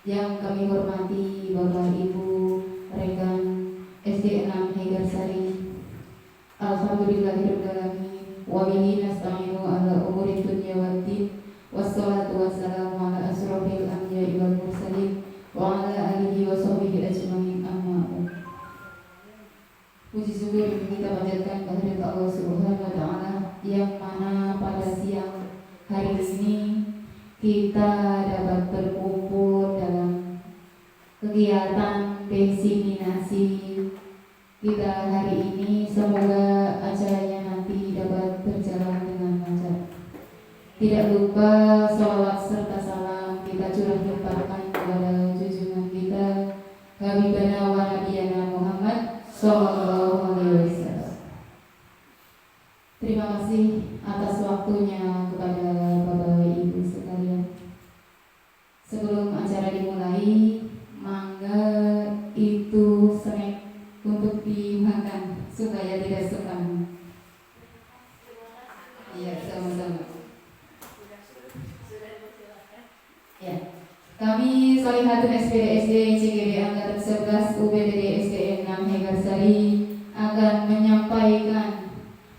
Yang kami hormati Bapak Ibu rekan SD 6 Hegarsari. Alhamdulillahirrahmanirrahim. Wa bihi nasta'inu ala umuri dunya waddin. Wassalatu wassalamu ala asrofil anbiya'i wal mursalin wa ala alihi wa sahbihi ajmain, amma ba'd. Puji syukur kita panjatkan kehadirat Allah Subhanahu wa taala yang mana pada siang hari ini kita dapat berkumpul dalam kegiatan diseminasi kita hari ini. Semoga acaranya nanti dapat berjalan dengan lancar. Tidak lupa sholawat serta salam kita curahkan kepada junjungan kita Habibana wa Nabiyana Muhammad Sallallahu Alaihi Wasallam. Terima kasih atas waktunya kepada Bapak Ibu sekalian. Sebelum acara dimulai, mangga itu snack untuk dimakan supaya tidak sekam. Iya, sama-sama. Ya, kami Solihatun SPD SD CGD Angkatan 11 UPTD SDN 6 Hegarsari akan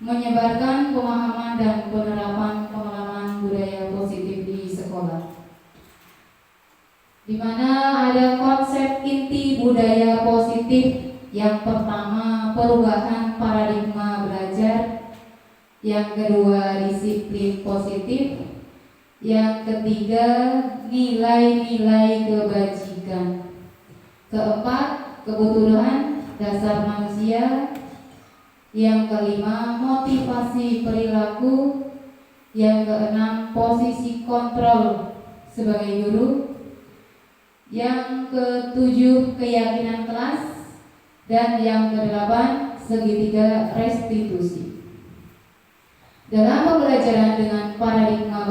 menyebarkan pemahaman dan penerapan pengalaman budaya positif di sekolah, di mana ada konsep inti budaya positif. Yang pertama, perubahan paradigma belajar. Yang kedua, disiplin positif. Yang ketiga, nilai-nilai kebajikan. Keempat, kebutuhan dasar manusia. Yang kelima, motivasi perilaku. Yang keenam, posisi kontrol sebagai guru. Yang ketujuh, keyakinan kelas. Dan yang kedelapan, segitiga restitusi. Dalam pembelajaran dengan paradigma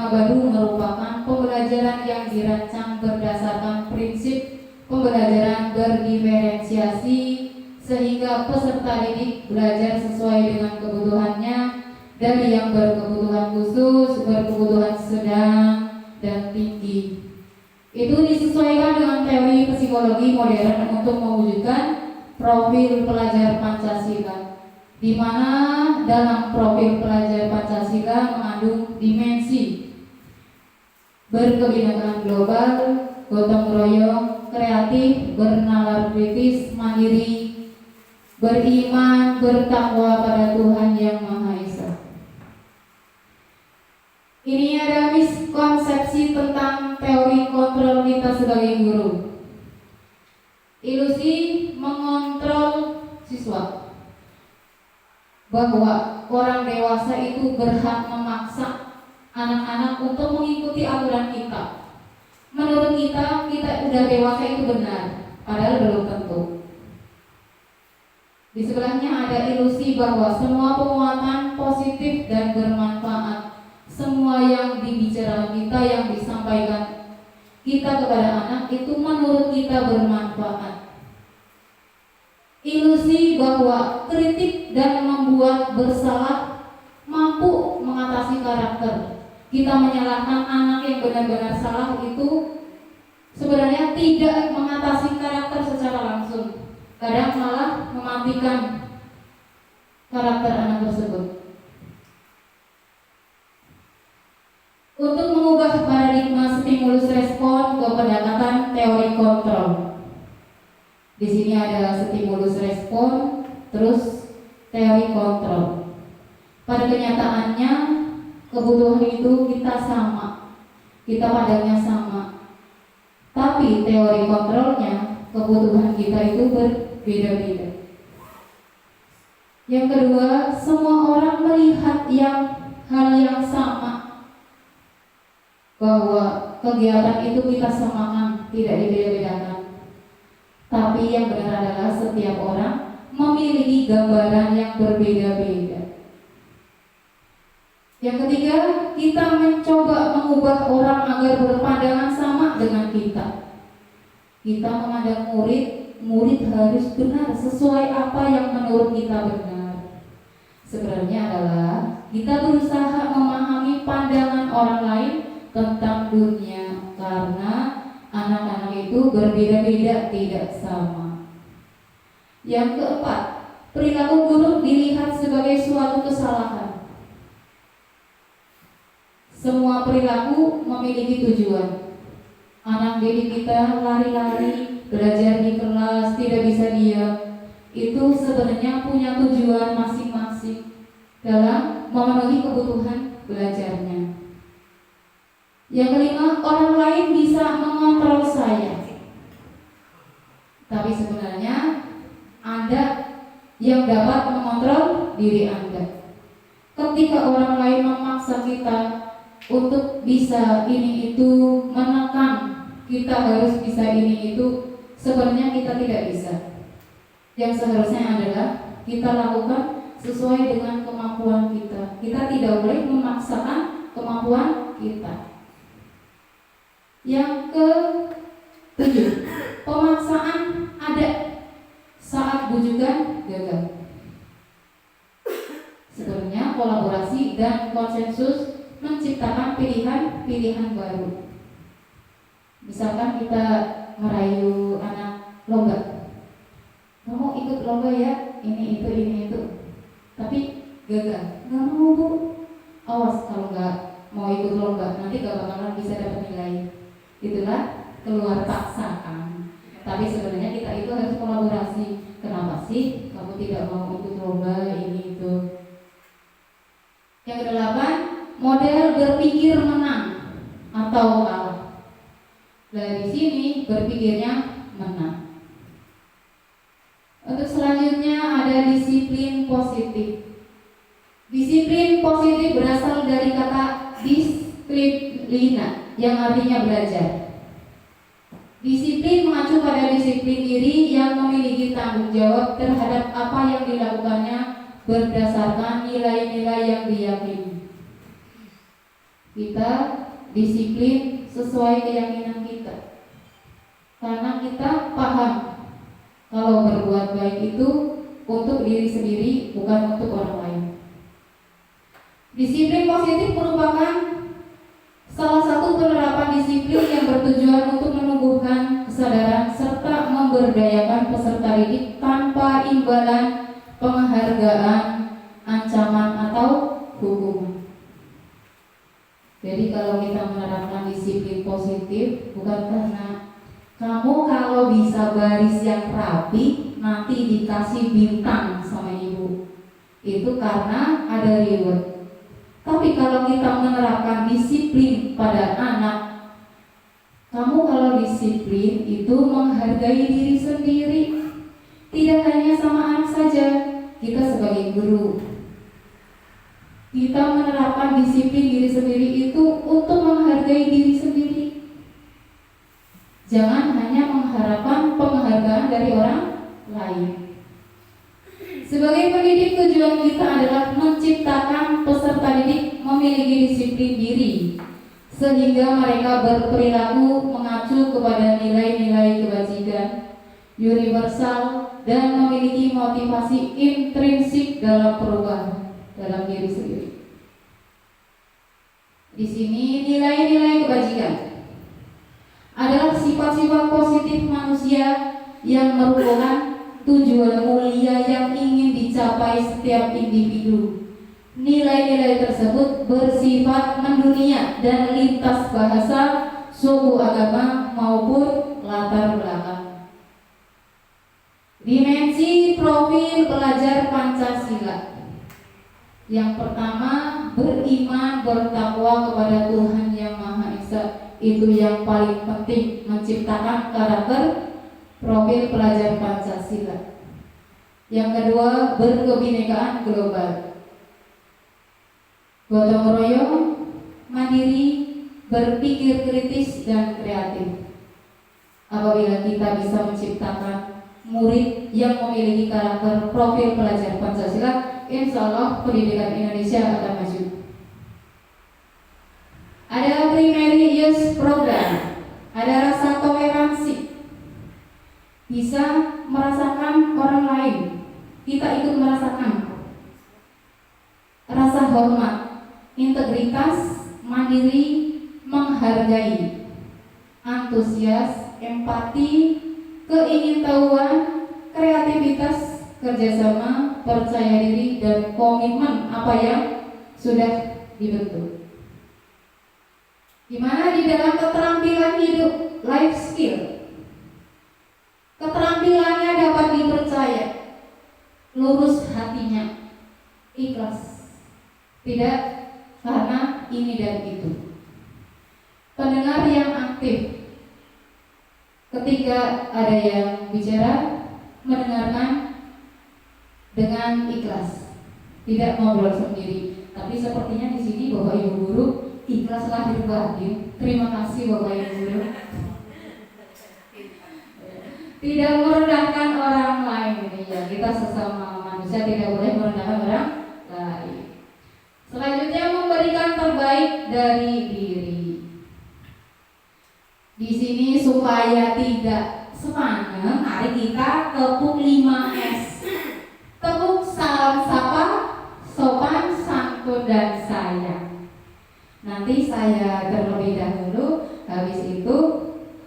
baru merupakan pembelajaran yang dirancang berdasarkan prinsip pembelajaran berdiferensiasi, sehingga peserta didik belajar sesuai dengan kebutuhannya, dari yang berkebutuhan khusus, berkebutuhan sedang, dan tinggi. Itu disesuaikan dengan teori psikologi modern untuk mewujudkan profil pelajar Pancasila, di mana dalam profil pelajar Pancasila mengandung dimensi berkebinekaan global, gotong royong, kreatif, bernalar kritis, mandiri, beriman, bertakwa pada Tuhan Yang Maha Esa. Ini ada miskonsepsi tentang teori kontrol kita sebagai guru. Ilusi mengontrol siswa, bahwa orang dewasa itu berhak memaksa anak-anak untuk mengikuti aturan kita. Menurut kita udah dewasa itu benar, padahal belum tentu. Di sebelahnya ada ilusi bahwa semua penguatan positif dan bermanfaat, semua yang dibicarakan kita, yang disampaikan kita kepada anak itu menurut kita bermanfaat. Ilusi bahwa kritik dan membuat bersalah mampu mengatasi karakter. Kita menyalahkan anak yang benar-benar salah itu sebenarnya tidak mengatasi karakter secara langsung, kadang malah mematikan karakter anak tersebut. Untuk mengubah paradigma stimulus respon ke pendekatan teori kontrol. Di sini ada stimulus respon, terus teori kontrol. Pada kenyataannya kebutuhan itu kita sama, kita pandangnya sama. Tapi teori kontrolnya kebutuhan kita itu berbeda-beda. Yang kedua, semua orang melihat hal yang sama, bahwa kegiatan itu kita samakan, tidak dibeda-bedakan. Tapi yang benar adalah setiap orang memiliki gambaran yang berbeda-beda. Yang ketiga, kita mencoba mengubah orang agar berpandangan sama dengan kita. Kita memandang murid harus benar sesuai apa yang menurut kita benar. Sebenarnya adalah kita berusaha memahami pandangan orang lain tentang dunia, karena anak-anak itu berbeda-beda, tidak sama. Yang keempat, perilaku buruk dilihat sebagai suatu kesalahan. Semua perilaku memiliki tujuan. Anak didik kita lari-lari, belajar di kelas, tidak bisa diam, itu sebenarnya punya tujuan masing-masing dalam memenuhi kebutuhan belajarnya. Yang kelima, orang lain bisa mengontrol saya, tapi sebenarnya Anda yang dapat mengontrol diri Anda. Ketika orang lain memaksa kita untuk bisa ini itu, menekan kita harus bisa ini itu, sebenarnya kita tidak bisa. Yang seharusnya adalah kita lakukan sesuai dengan kemampuan kita. Kita tidak boleh memaksakan kemampuan kita. Yang ke-7, pemaksaan ada saat bujukan gagal. Sebenarnya kolaborasi dan konsensus menciptakan pilihan-pilihan baru. Misalkan kita merayu anak lomba, kamu ikut lomba ya, ini itu, tapi gagal, nggak mau bu, awas kalau nggak mau ikut lomba nanti gak bakalan bisa dapat nilai. Itulah keluar paksaan. Tapi sebenarnya kita itu harus kolaborasi. Kenapa sih kamu tidak mau ikut lomba ini itu? Yang kedelapan, model berpikir menang atau kalah. Dari sini berpikirnya menang. Untuk selanjutnya ada disiplin positif. Disiplin positif berasal dari kata disiplina yang artinya belajar. Disiplin mengacu pada disiplin diri yang memiliki tanggung jawab terhadap apa yang dilakukannya berdasarkan nilai-nilai yang diyakini. Kita disiplin sesuai keyakinan kita, karena kita paham kalau berbuat baik itu untuk diri sendiri, bukan untuk orang lain. Disiplin positif merupakan salah satu penerapan disiplin yang bertujuan untuk menumbuhkan kesadaran serta memberdayakan peserta didik tanpa imbalan, penghargaan, ancaman atau hukuman. Jadi kalau kita menerapkan disiplin positif, bukan karena kamu kalau bisa baris yang rapi nanti dikasih bintang sama ibu, itu karena ada reward. Tapi kalau kita menerapkan disiplin pada anak, kamu kalau disiplin itu menghargai diri sendiri. Tidak hanya sama anak saja, kita sebagai guru, kita menerapkan disiplin diri sendiri itu untuk menghargai diri sendiri. Jangan hanya mengharapkan penghargaan dari orang lain. Sebagai pendidik, tujuan kita adalah menciptakan peserta didik memiliki disiplin diri, sehingga mereka berperilaku mengacu kepada nilai-nilai kebajikan universal dan memiliki motivasi intrinsik dalam perubahan dalam diri sendiri. Di sini nilai-nilai kebajikan adalah sifat-sifat positif manusia yang merupakan tujuan mulia yang ingin dicapai setiap individu. Nilai-nilai tersebut bersifat mendunia dan lintas bahasa, suku, agama maupun latar belakang. Dimensi profil pelajar Pancasila. Yang pertama, beriman bertakwa kepada Tuhan Yang Maha Esa. Itu yang paling penting, menciptakan karakter profil pelajar Pancasila. Yang kedua, berkebinekaan global. Gotong royong, mandiri, berpikir kritis dan kreatif. Apabila kita bisa menciptakan murid yang memiliki karakter profil pelajar Pancasila, insya Allah pendidikan Indonesia akan maju. Ada primary use program, ada rasa toleransi, bisa merasakan orang lain, kita ikut merasakan. Rasa hormat, integritas, mandiri, menghargai, antusias, empati, keingintahuan, kreativitas, kerjasama, percaya diri, dan komitmen apa yang sudah dibentuk. Dimana di dalam keterampilan hidup, life skill, keterampilannya dapat dipercaya, lurus hatinya, ikhlas, tidak karena ini dan itu. Pendengar yang aktif, ketika ada yang bicara, mendengarkan dengan ikhlas, tidak ngobrol sendiri. Tapi sepertinya di sini Bapak Ibu guru ikhlas lahir batin. Terima kasih Bapak Ibu guru. Tidak merendahkan orang lain, ya, kita sesama manusia tidak boleh merendahkan orang lain. Selanjutnya memberikan terbaik dari diri. Di sini supaya tidak sepaneng, mari kita tepuk 5S. Tepuk salam sapa, sopan, santun, dan sayang. Nanti saya terlebih dahulu, habis itu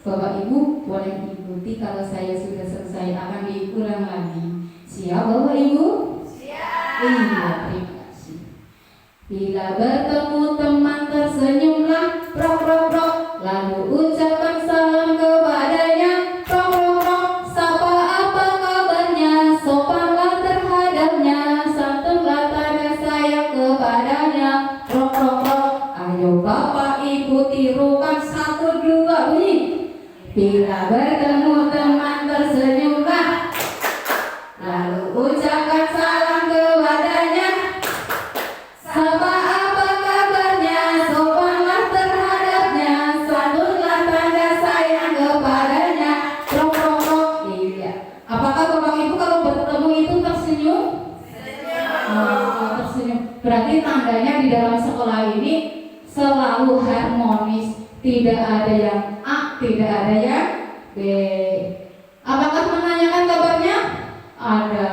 Bapak Ibu boleh ikuti. Kalau saya sudah selesai akan diulang lagi. Siap Bapak Ibu? Siap. Iya, terima kasih. Bila bertemu teman tersenyumlah, prok prok prok, lalu ucapkan salam kepadanya, prok prok prok, sapa apa kabarnya, sopanlah terhadapnya, santunlah tanda sayang kepadanya, prok prok prok. Ayo Bapak Ibu tirukan 1, 2, bunyi. Bila bertemu teman tersenyumlah, lalu ucapkan salam kepadanya, sapa apa kabarnya, sopanlah terhadapnya, santunlah tanda sayang kepadanya, prok prok prok. Iya. Apakah Bapak Ibu kalau bertemu itu tersenyum? Tersenyum. Berarti tandanya di dalam sekolah ini selalu harmonis, tidak ada yang A, tidak ada yang B. Apakah menanyakan kabarnya? Ada.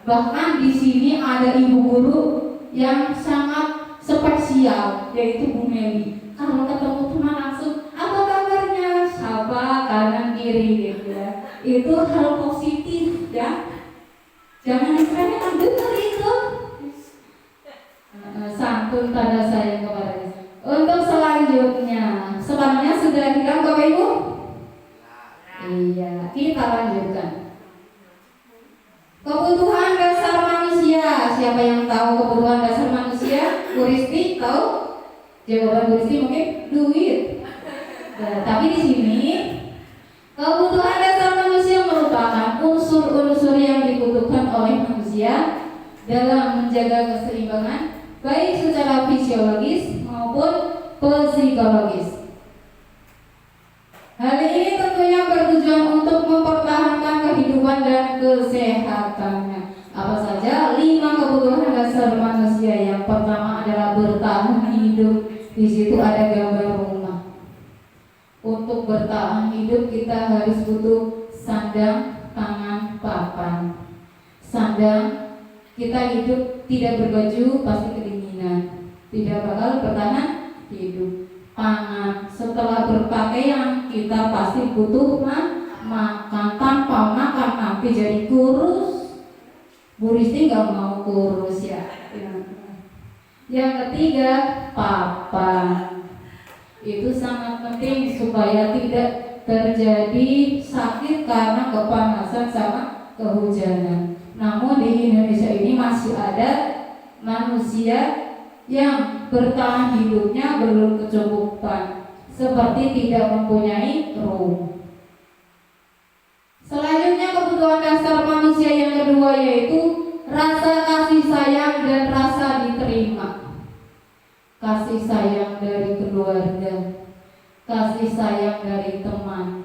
Bahkan di sini ada ibu guru yang sangat spesial, yaitu Bu Meli. Kalau ketemu teman langsung, apa kabarnya? Sapa kanan kiri, gitu ya. Itu hal positif, ya. Jangan disepelekan, betul itu. Santun tanda sayang kepadanya. Untuk selanjutnya, semuanya sudah hilang Bapak Ibu? Iya, kita lanjutkan. Kebutuhan dasar manusia. Siapa yang tahu kebutuhan dasar manusia? Bu Risti tahu? Jawaban Bu Risti mungkin duit. Nah, tapi di sini kebutuhan dasar manusia merupakan unsur-unsur yang dibutuhkan oleh manusia dalam menjaga keseimbangan baik secara fisiologis maupun psikologis. Hal ini tentunya bertujuan untuk mempertahankan kehidupan dan kesehatannya. Apa saja 5 kebutuhan dasar manusia? Yang pertama adalah bertahan hidup. Di situ ada gambar rumah. Untuk bertahan hidup kita harus butuh sandang, pangan, papan. Sandang, kita hidup tidak berbaju pasti kedinginan, tidak bakal bertahan hidup. Pangan, setelah berpakaian kita pasti butuh makan. Tanpa makan nanti jadi kurus. Bu Risti nggak mau kurus ya. Yang ketiga, papan. Itu sangat penting supaya tidak terjadi sakit karena kepanasan sama kehujanan. Namun di Indonesia ini masih ada manusia yang bertahan hidupnya belum kecukupan, seperti tidak mempunyai room. Selanjutnya kebutuhan dasar manusia yang kedua yaitu rasa kasih sayang dan rasa diterima. Kasih sayang dari keluarga, kasih sayang dari teman,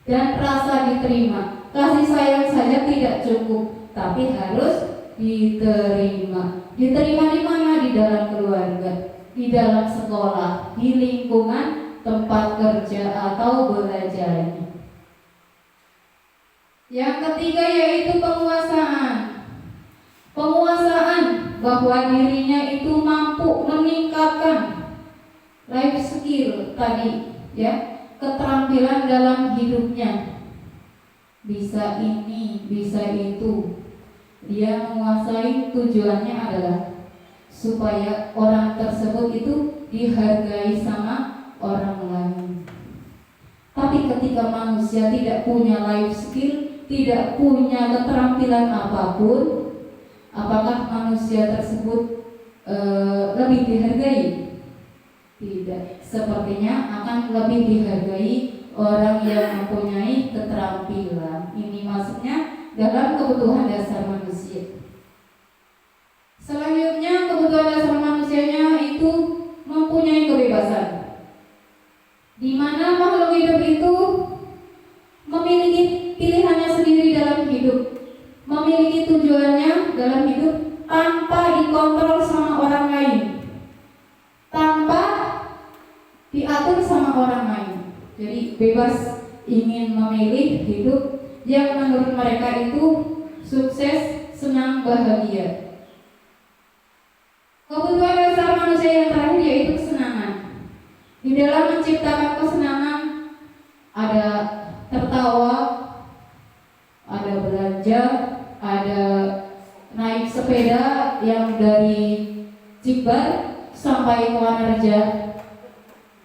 dan rasa diterima. Kasih sayang saja tidak cukup, tapi harus diterima. Diterima di mana? Di dalam keluarga, di dalam sekolah, di lingkungan tempat kerja atau belajar. Yang ketiga yaitu penguasaan. Penguasaan bahwa dirinya itu mampu meningkatkan life skill tadi ya, keterampilan dalam hidupnya, bisa ini, bisa itu. Dia menguasai, tujuannya adalah supaya orang tersebut itu dihargai sama orang lain. Tapi ketika manusia tidak punya life skill, tidak punya keterampilan apapun, apakah manusia tersebut lebih dihargai? Tidak. Sepertinya akan lebih dihargai orang yang mempunyai keterampilan. Ini maksudnya dalam kebutuhan dasar manusia. Selanjutnya, kebutuhan dasar manusianya itu mempunyai kebebasan, di mana makhluk hidup itu memiliki pilihannya sendiri dalam hidup, memiliki tujuannya dalam hidup tanpa dikontrol sama orang lain, tanpa diatur sama orang lain. Jadi bebas ingin memilih hidup yang menurut mereka itu sukses, senang, bahagia. Kebutuhan dasar manusia yang terakhir yaitu kesenangan. Di dalam menciptakan kesenangan ada tertawa, ada belanja, ada naik sepeda yang dari Jikbar sampai ke Wanarja.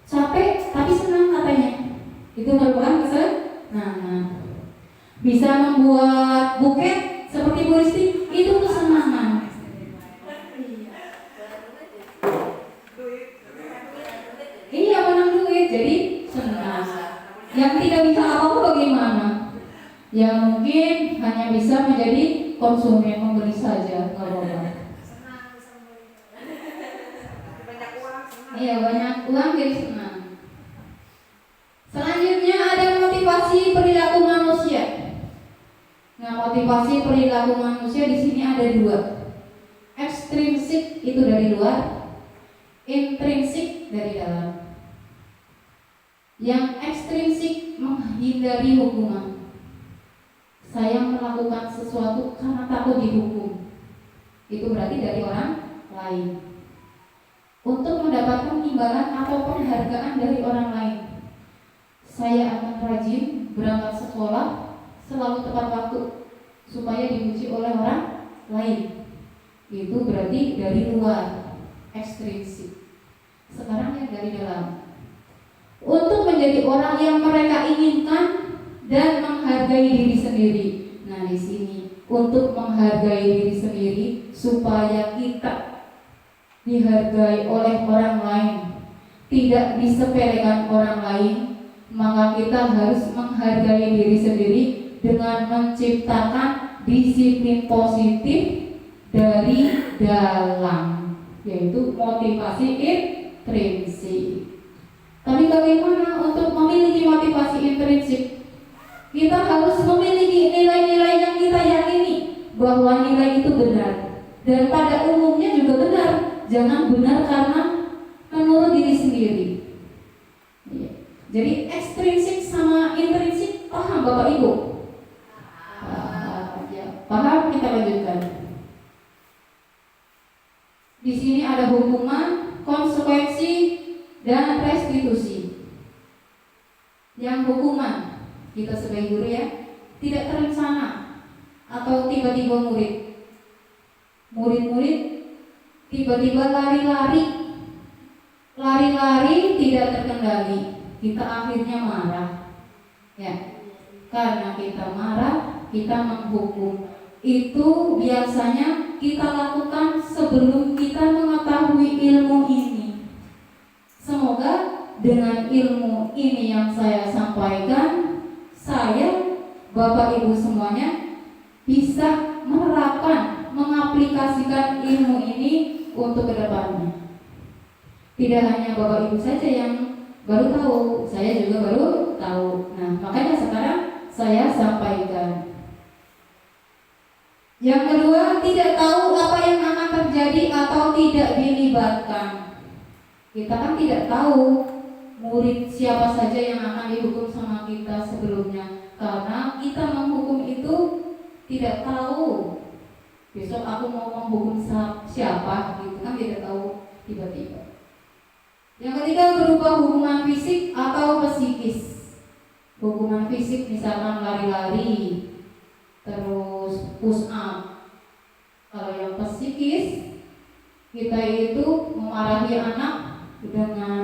Capek tapi senang katanya. Itu merupakan kesenangan. Bisa membuat buket seperti Bu Risti, itu kesenangan. Iya, menang duit, jadi senang. Yang tidak bisa apa-apa bagaimana? Ya mungkin hanya bisa menjadi konsumen, membeli saja, nggak apa-apa. Iya, banyak uang jadi senang. Selanjutnya ada motivasi perilaku manusia. Nah, motivasi perilaku manusia di sini ada dua. Ekstrinsik itu dari luar, intrinsik dari dalam. Yang ekstrinsik menghindari hukuman. Saya melakukan sesuatu karena takut dihukum. Itu berarti dari orang lain. Untuk mendapatkan imbalan atau penghargaan dari orang lain. Saya akan rajin berangkat sekolah, selalu tepat waktu supaya dipuji oleh orang lain. Itu berarti dari luar, ekstrinsik. Sekarang yang dari dalam. Untuk menjadi orang yang mereka inginkan dan menghargai diri sendiri. Nah, di sini untuk menghargai diri sendiri supaya kita dihargai oleh orang lain, tidak disepelekan orang lain, maka kita harus menghargai diri sendiri dengan menciptakan disiplin positif dari dalam, yaitu motivasi intrinsik. Tapi bagaimana untuk memiliki motivasi intrinsik? Kita harus memiliki nilai-nilai yang kita yakini bahwa nilai itu benar, dan pada umumnya juga benar. Jangan benar karena menurut diri sendiri. Jadi ekstrinsik sama intrinsik paham Bapak Ibu? Paham? Kita lanjutkan. Di sini ada hukuman, konsekuensi, dan restitusi. Yang hukuman, kita sebagai guru ya, tidak terencana atau tiba-tiba murid-murid tiba-tiba lari-lari tidak terkendali, kita akhirnya marah ya. Karena kita marah, kita menghukum. Itu biasanya kita lakukan sebelum kita mengetahui ilmu ini. Semoga dengan ilmu ini yang saya sampaikan, saya, Bapak Ibu semuanya bisa menerapkan, mengaplikasikan ilmu ini untuk kedepannya. Tidak hanya Bapak Ibu saja yang baru tahu, saya juga baru tahu. Nah, makanya sekarang saya sampaikan. Yang kedua, tidak tahu apa yang akan terjadi atau tidak dilibatkan. Kita kan tidak tahu murid siapa saja yang akan dihukum sama kita sebelumnya, karena kita menghukum itu tidak tahu besok aku mau menghukum siapa, gitu kan, tidak tahu tiba-tiba. Yang ketiga berupa hukuman fisik atau psikis. Hukuman fisik misalkan lari-lari, terus push up. Kalau yang psikis, kita itu memarahi anak dengan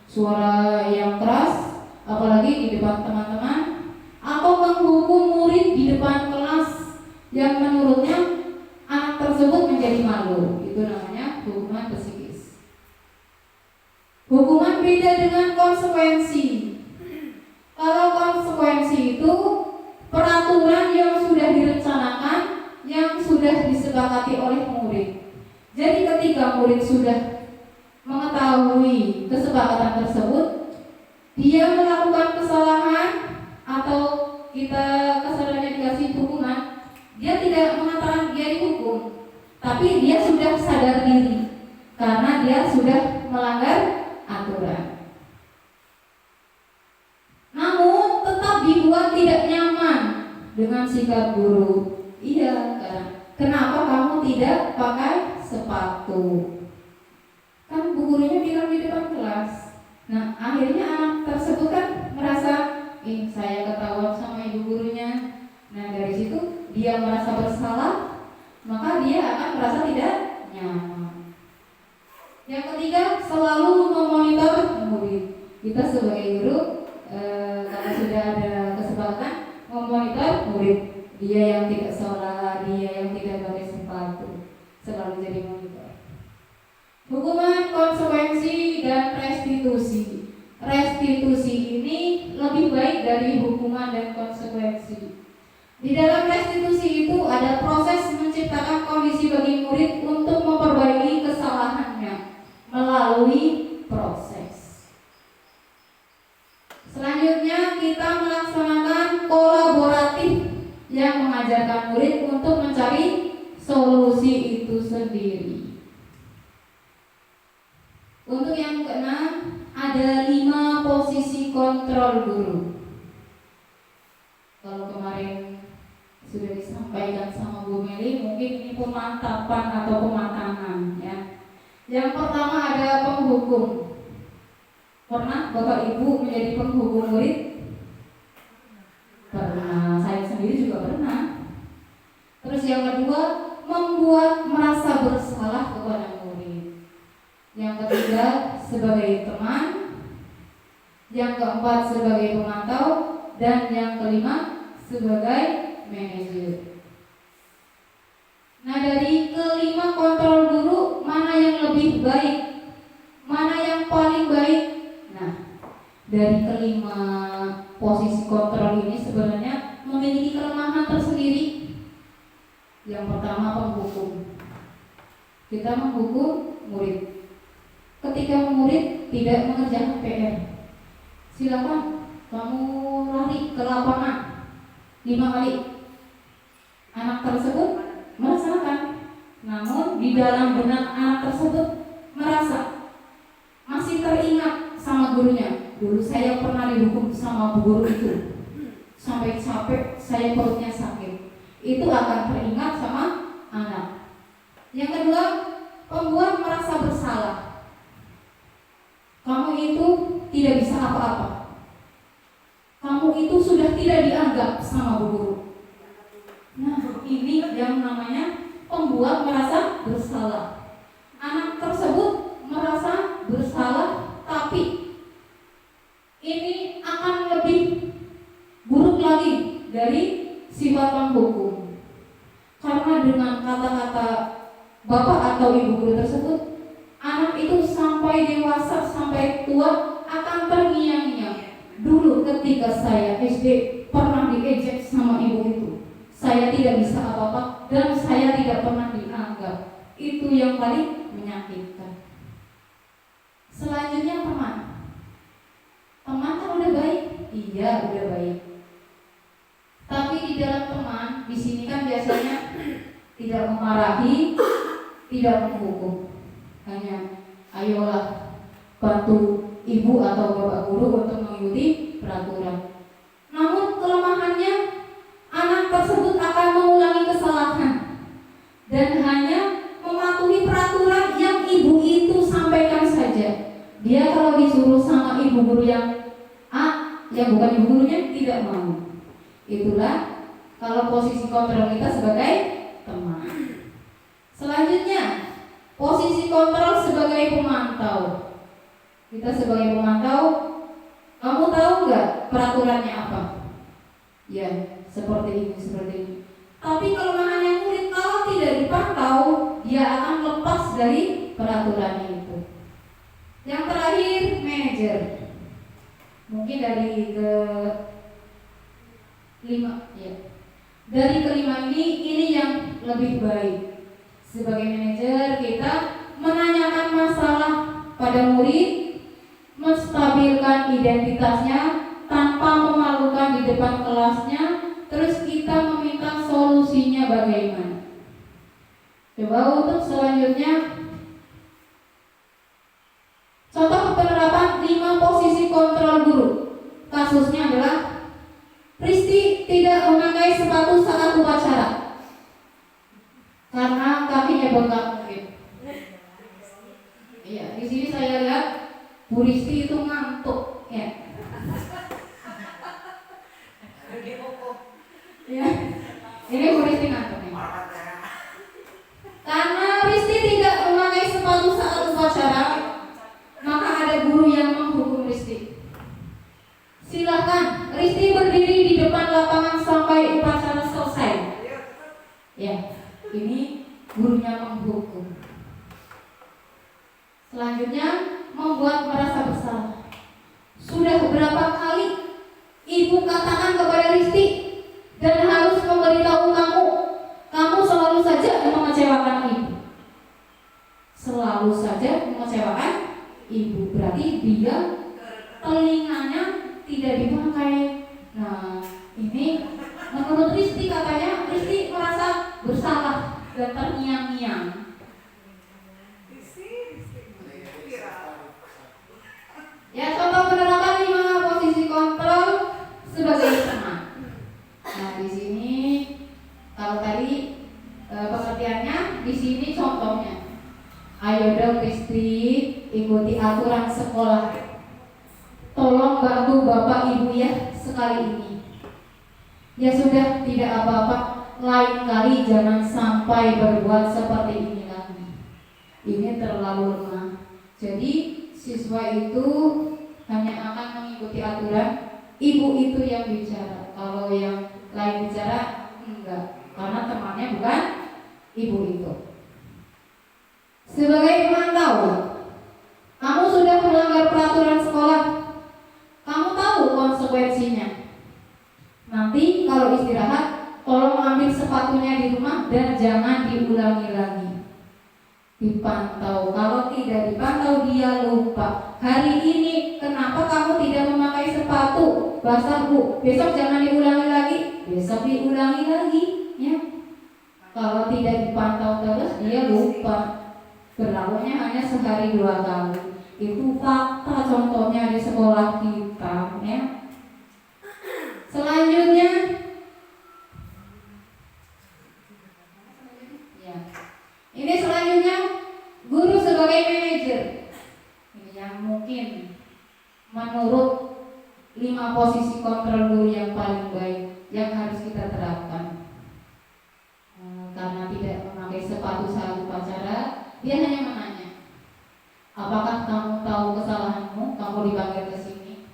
suara yang keras, apalagi di depan teman-teman, atau menghukum murid di depan kelas yang menurutnya anak tersebut menjadi malu. Itu namanya hukuman psikis. Hukuman beda dengan konsekuensi. Kalau konsekuensi itu peraturan yang sudah direncanakan, yang sudah disepakati oleh murid. Jadi ketika murid sudah mengetahui kesepakatan tersebut, dia melakukan kesalahan atau kita kesalahannya dikasih hukuman, dia tidak mengatakan dia dihukum, tapi dia sudah sadar diri karena dia sudah melanggar aturan. Namun tetap dibuat tidak nyaman dengan sikap guru. Iya, kenapa kamu tidak pakai sepatu? Kan bu gurunya bilang di depan kelas. Nah, akhirnya anak tersebut kan merasa, saya ketahuan sama ibu gurunya. Nah, dari situ dia merasa bersalah, maka dia akan merasa tidak nyaman. Yang ketiga, selalu memonitor murid. Kita sebagai guru, kalau sudah ada kesempatan, memonitor murid. Dia yang tidak sholat, dia yang tidak pakai sepatu, selalu jadi monitor. Hukuman, konsekuensi, dan restitusi. Restitusi ini lebih baik dari hukuman dan konsekuensi. Di dalam restitusi itu ada proses menciptakan kondisi bagi murid untuk memperbaiki kesalahannya melalui proses. Selanjutnya kita melaksanakan kolaboratif yang mengajarkan murid untuk mencari solusi itu sendiri. Untuk yang keenam, ada 5 posisi kontrol guru. Kalau kemarin sudah disampaikan sama Bu Meli, mungkin ini pemantapan atau pematangan ya. Yang pertama ada penghukum. Pernah Bapak Ibu menjadi penghukum murid? Pernah, saya sendiri juga pernah. Terus yang kedua, membuat merasa bersalah kepada murid. Yang ketiga, sebagai teman. Yang keempat, sebagai pemantau. Dan yang kelima, sebagai manajer. Nah, dari kelima kontrol guru, mana yang lebih baik? Mana yang paling baik? Nah, dari kelima posisi kontrol ini sebenarnya memiliki kelemahan tersendiri. Yang pertama, penghukum. Kita menghukum murid. Ketika murid tidak mengerjakan PR, silakan kamu lari ke lapangan 5 kali. Anak tersebut melaksanakan, namun di dalam benak anak tersebut merasa masih teringat sama gurunya. Dulu saya pernah dihukum sama bu guru itu, sampai capek, saya perutnya sakit. Itu akan teringat sama anak. Yang kedua, pembuat merasa bersalah. Kamu itu tidak bisa apa-apa. Kamu itu sudah tidak dianggap sama bu guru. Nah, ini yang namanya pembuat merasa bersalah. Anak tersebut merasa bersalah, tapi ini akan lebih buruk lagi dari sifat penghukum. Karena dengan kata-kata bapak atau ibu guru tersebut, anak itu sampai dewasa, sampai tua akan terngiang-ngiang. Dulu ketika saya SD pernah diejek sama ibu itu, saya tidak bisa apa-apa dan saya tidak pernah dianggap. Itu yang paling menyakitkan. Selanjutnya teman. Teman kan udah baik? Iya, udah baik. Tapi di dalam teman, di sini kan biasanya tidak memarahi, tidak menghukum. Hanya ayolah bantu ibu atau bapak guru untuk mengikuti peraturan. Namun kelemahannya, anak tersebut akan mengulangi kesalahan dan hanya mematuhi peraturan yang ibu itu sampaikan saja. Dia guru yang A, yang bukan ibu gurunya tidak mau. Itulah kalau posisi kontrol kita sebagai teman. Selanjutnya, posisi kontrol sebagai pemantau. Kita sebagai pemantau, kamu tahu nggak peraturannya apa? Ya, seperti ini, seperti ini. Tapi kelemahannya murid kalau tidak dipantau, dia akan lepas dari peraturan itu. Yang terakhir, manajer. Mungkin dari ke 5, ya. Dari kelima ini yang lebih baik. Sebagai manajer, kita menanyakan masalah pada murid, menstabilkan identitasnya tanpa memalukan di depan kelasnya, terus kita meminta solusinya bagaimana. Coba untuk selanjutnya, contoh penerapan 5 posisi kontrol guru. Kasusnya adalah Risti tidak memakai sepatu saat upacara karena kakinya bengkak mungkin. Iya, di sini saya lihat Bu Risti itu ngantuk, ya. Ya, ini Bu Risti ngantuk nih. Karena Risti tidak memakai sepatu saat upacara, maka ada guru yang menghukum Risti. Silahkan Risti berdiri di depan lapangan sampai upacara selesai. Ya, ini gurunya menghukum. Selanjutnya, membuat merasa bersalah. Sudah berapa kali ibu katakan kepada Risti dan harus memberitahu kamu, kamu selalu saja mengecewakan ibu. Selalu saja mengecewakan ibu, berarti dia telinganya tidak dipakai. Nah, ini menurut Risti, katanya Risti merasa bersalah dan terngiang-ngiang. Ya, contoh penerapan 5 posisi kontrol sebagai teman. Nah, di sini kalau tadi pengertiannya, di sini contohnya. Ayo dong Risti, ikuti aturan sekolah. Tolong bantu Bapak Ibu ya sekali ini. Ya sudah, tidak apa-apa. Lain kali jangan sampai berbuat seperti ini lagi. Ini terlalu lemah. Jadi siswa itu hanya akan mengikuti aturan. Ibu itu yang bicara. Kalau yang lain bicara, enggak. Karena temannya bukan ibu itu. Sebagai pemantau, kamu sudah melanggar peraturan sekolah. Kamu tahu konsekuensinya. Nanti kalau istirahat, tolong ambil sepatunya di rumah dan jangan diulangi lagi. Dipantau. Kalau tidak dipantau, dia lupa. Hari ini kenapa kamu tidak memakai sepatu? Basah Bu. Besok jangan diulangi lagi. Besok diulangi lagi, ya. Kalau tidak dipantau terus, dia lupa. Berlakunya hanya sehari 2 kali. Itu fakta contohnya di sekolah kita, ya. Selanjutnya, ya. Ini selanjutnya guru sebagai manajer. Ini yang mungkin menurut 5 posisi kontrol guru yang paling baik yang harus kita terapkan. Karena tidak memakai sepatu saat upacara, dia hanya menanya, apakah kamu tahu kesalahanmu? Kamu dipanggil ke sini.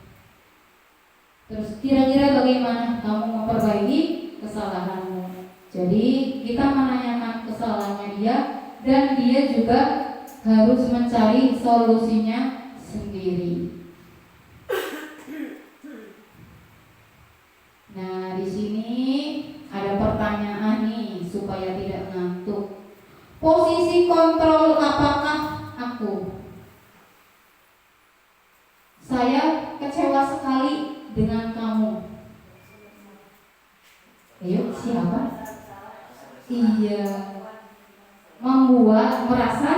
Terus kira-kira bagaimana kamu memperbaiki kesalahanmu? Jadi kita menanyakan kesalahannya dia, dan dia juga harus mencari solusinya sendiri. Nah, di sini ada pertanyaan nih supaya tidak ngantuk. Posisi kontrol apakah aku? Saya kecewa sekali dengan kamu. Ayo, siapa? Iya. Membuat merasa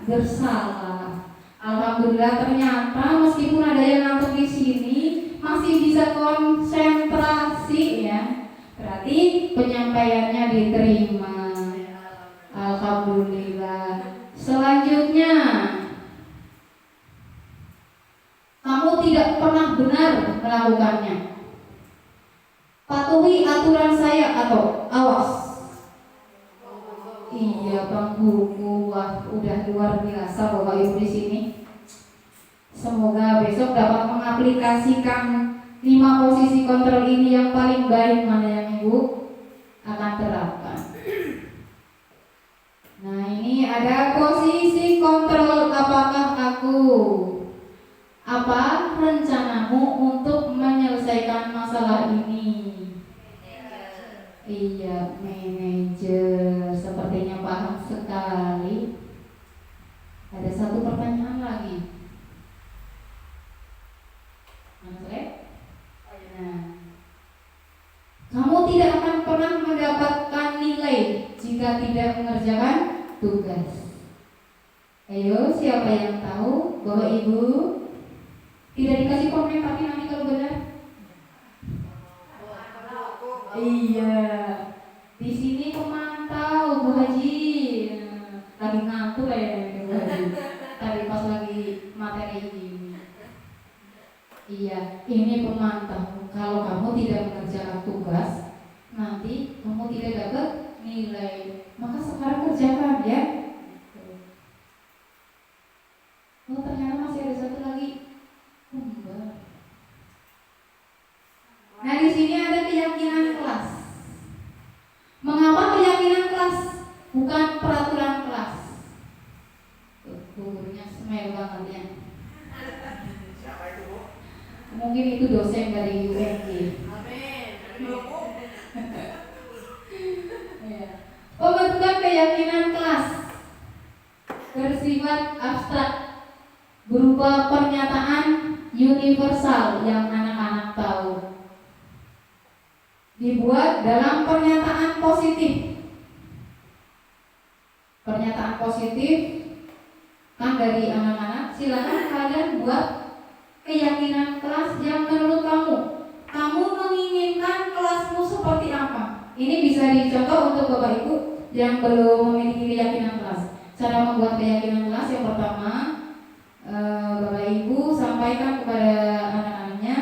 bersalah. Alhamdulillah ternyata meskipun ada yang ngantuk di sini masih bisa konsentrasi, ya. Berarti penyampaiannya diterima. Alhamdulillah. Selanjutnya, kamu tidak pernah benar melakukannya. Patuhi aturan saya atau awas. Iya Bang Buku, wah udah luar biasa Bapak Ibu di sini. Semoga besok dapat mengaplikasikan 5 posisi kontrol ini yang paling baik mana yang Ibu akan terapkan. Nah ini ada posisi kontrol apakah aku. Apa rencanamu untuk menyelesaikan masalah ini? Iya, manajer. Sepertinya paham sekali. Ada satu pertanyaan lagi. Nah, kamu tidak akan pernah mendapatkan nilai jika tidak mengerjakan tugas. Ayo, siapa yang tahu? Bapak Ibu? Tidak dikasih komen tapi nanti kalau benar. Iya. Di sini pemantau Bu Haji. Lagi ngantuk ya Bu Haji. Tadi pas lagi materi ini. Iya, ini pemantau. Kalau kamu tidak mengerjakan tugas, nanti kamu tidak dapat nilai. Maka sekarang kerjakan ya. Oh ternyata masih ada satu lagi. Nah di sini ada keyakinan kelas. Mengapa keyakinan kelas bukan peraturan kelas? Gurunya smile banget ya. Siapa itu Bu? Mungkin itu dosen dari UNJ. Amin. Ya. Pembentukan keyakinan kelas bersifat abstrak berupa pernyataan universal yang anak-anak tahu. Dibuat dalam pernyataan positif. Pernyataan positif kan dari anak-anak. Silakan kalian buat keyakinan kelas yang menurut kamu menginginkan kelasmu seperti apa. Ini bisa dicontoh untuk Bapak Ibu yang belum memiliki keyakinan kelas. Cara membuat keyakinan kelas yang pertama, Bapak Ibu sampaikan kepada anak-anaknya,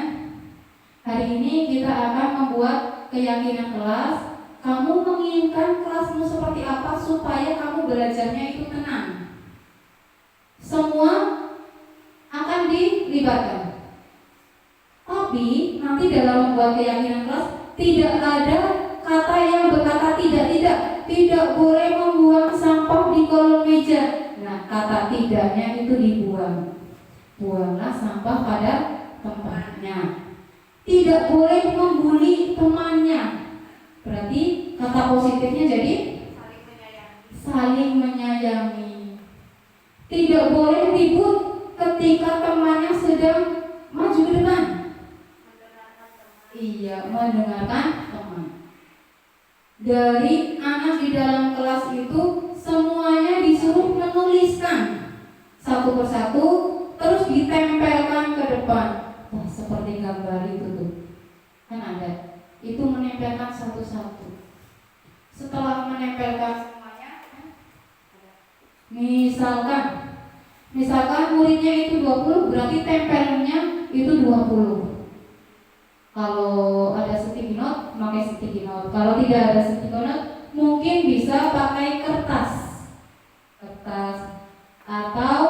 hari ini kita akan membuat keyakinan kelas. Kamu menginginkan kelasmu seperti apa supaya kamu belajarnya itu tenang. Semua akan dilibatkan. Tapi nanti dalam membuat keyakinan kelas tidak ada kata yang berkata tidak boleh membuang sampah di kolong meja. Nah, kata tidaknya itu dibuang. Buanglah sampah pada tempatnya. Tidak boleh membuli temannya. Berarti kata positifnya jadi saling menyayangi. Tidak boleh ribut ketika temannya sedang maju ke depan. Iya, mendengarkan teman. Dari anak di dalam kelas itu semuanya disuruh menuliskan satu persatu, terus ditempelkan ke depan. Nah, seperti gambar itu tuh, kan ada. Itu menempelkan satu-satu. Setelah menempelkan semuanya, misalkan muridnya itu 20, berarti tempelnya itu 20. Kalau ada sticky note, pakai sticky note. Kalau tidak ada sticky note, mungkin bisa pakai kertas atau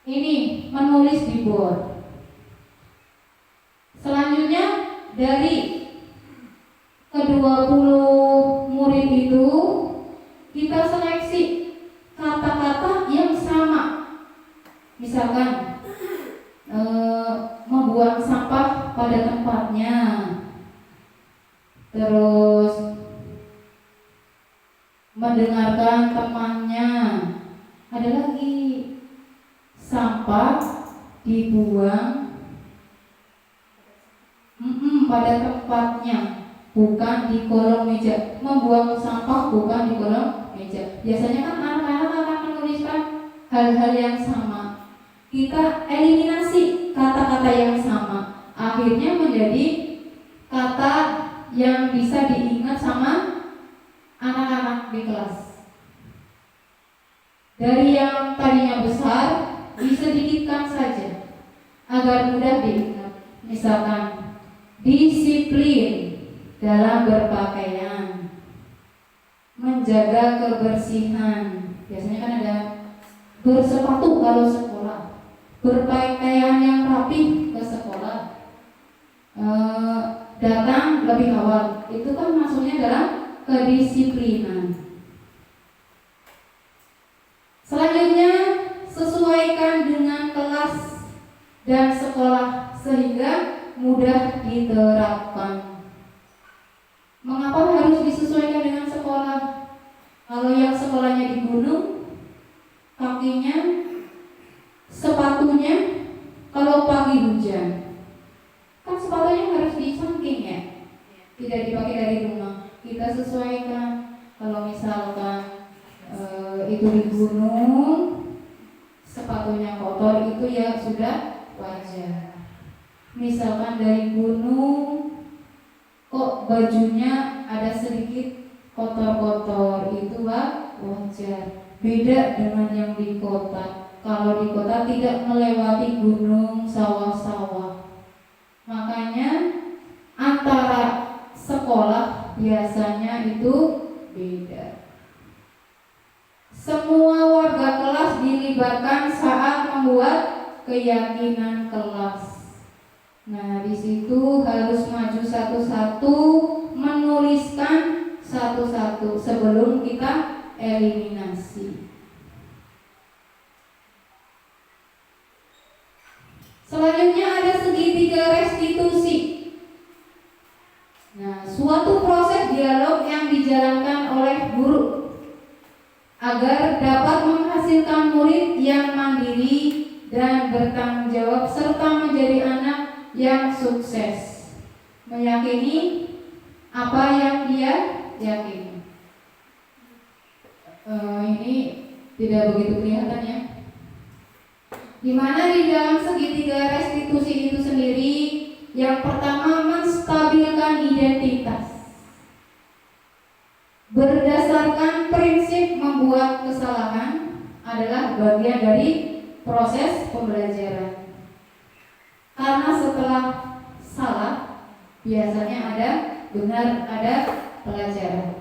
ini menulis di board. Selanjutnya dari ke-20 murid itu kita seleksi kata-kata yang sama. Misalkan membuang sampah pada tempatnya, terus mendengarkan temannya, ada lagi sampah dibuang pada tempatnya, bukan di kolong meja. Membuang sampah bukan di kolong meja. Biasanya kan anak-anak akan menuliskan hal-hal yang sama. Kita eliminasi kata-kata yang sama, akhirnya menjadi kata yang bisa diingat sama anak-anak di kelas. Dari yang tadinya besar disedikitkan saja. agar mudah diingat. Misalkan disiplin dalam berpakaian, menjaga kebersihan. Biasanya kan ada bersepatu kalau sekolah, berpakaian yang rapi ke sekolah, datang lebih awal. Itu kan masuknya dalam kedisiplinan. Selanjutnya, sesuaikan dengan kelas dan sekolah sehingga mudah diterapkan. Mengapa harus disesuaikan dengan sekolah? Kalau yang sekolahnya di gunung, kakinya, sepatunya, kalau pagi hujan, kan sepatunya harus disangking ya, tidak dipakai dari rumah. Kita sesuaikan. Kalau misalkan itu di gunung, sepatunya kotor, itu ya sudah wajar. Misalkan dari gunung kok bajunya ada sedikit kotor-kotor, itu wajar. Beda dengan yang di kota. Kalau di kota tidak melewati gunung, sawah-sawah. Makanya antara sekolah biasanya itu beda. Semua warga kelas dilibatkan saat membuat keyakinan kelas. Nah, di situ harus maju satu-satu, menuliskan satu-satu sebelum kita eliminasi. Selanjutnya ada segitiga restitusi. Nah, suatu proses dialog yang dijalankan oleh guru agar dapat menghasilkan murid yang mandiri dan bertanggung jawab serta menjadi anak yang sukses, meyakini apa yang dia yakini. Ini tidak begitu kelihatan ya. Dimana di dalam segitiga restitusi itu sendiri, yang pertama menstabilkan identitas berdasarkan prinsip membuat kesalahan adalah bagian dari proses pembelajaran. Karena setelah salah biasanya ada benar, ada pelajaran.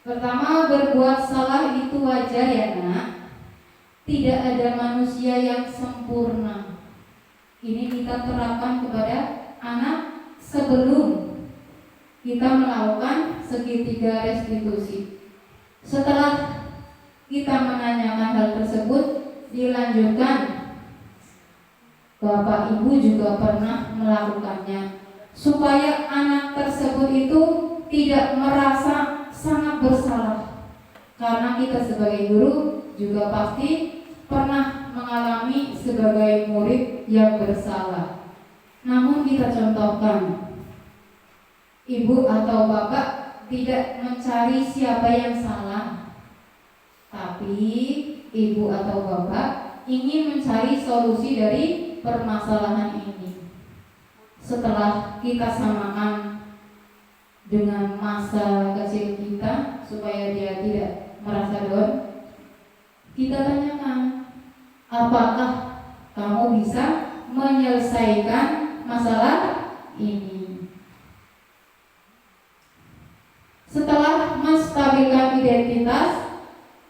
Pertama, berbuat salah itu wajar ya nak. Tidak ada manusia yang sempurna. Ini kita terapkan kepada anak sebelum kita melakukan segitiga restitusi. Setelah kita menanyakan hal tersebut, dilanjutkan, Bapak Ibu juga pernah melakukannya, supaya anak tersebut itu tidak merasa sangat bersalah. Karena kita sebagai guru juga pasti pernah mengalami sebagai murid yang bersalah. Namun kita contohkan, ibu atau bapak tidak mencari siapa yang salah, tapi ibu atau bapak ingin mencari solusi dari permasalahan ini. Setelah kita samakan dengan masa kecil kita supaya dia tidak merasa down, kita tanyakan, apakah kamu bisa menyelesaikan masalah ini? Setelah menstabilkan identitas,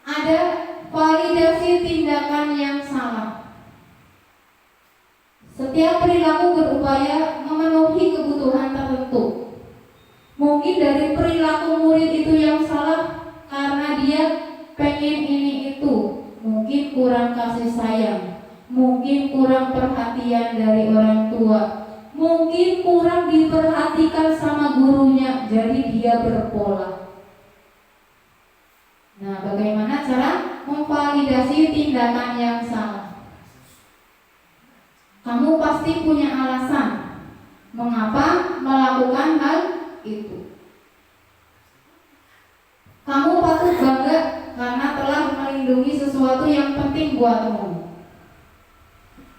ada validasi tindakan yang salah. Setiap perilaku berupaya memenuhi kebutuhan tertentu. Mungkin dari perilaku murid itu yang salah karena dia pengen ini itu, mungkin kurang kasih sayang, mungkin kurang perhatian dari orang tua, mungkin kurang diperhatikan sama gurunya, jadi dia berpola. Nah, bagaimana cara memvalidasi tindakan yang salah? Kamu pasti punya alasan mengapa melakukan hal itu. Kamu patut bangga karena telah melindungi sesuatu yang penting buatmu.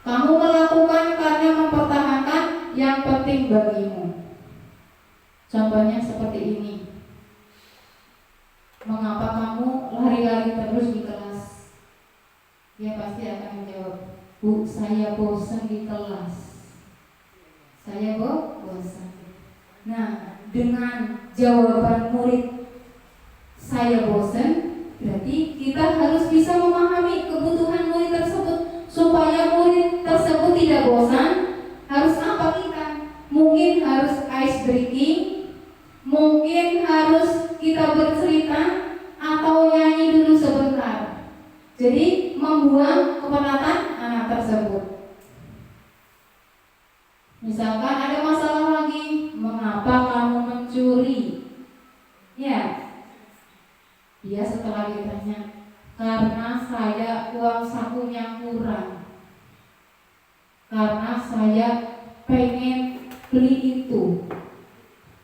Kamu melakukan karena mempertahankan yang penting bagimu. Contohnya seperti ini. Mengapa kamu lari-lari terus di kelas? Dia pasti akan menjawab, Bu, saya bosan di kelas. Saya bosan. Nah, dengan jawaban murid saya bosan, berarti kita harus bisa memahami kebutuhan murid tersebut. Supaya murid tersebut tidak bosan, harus apa kita? Mungkin harus ice breaking, mungkin harus kita bercerita atau nyanyi dulu sebentar. Jadi membuang kepenatan anak tersebut. Misalkan ada masalah lagi, mengapa kamu mencuri? Ya, dia setelah ditanya, karena saya uang sakunya kurang, karena saya pengen beli itu.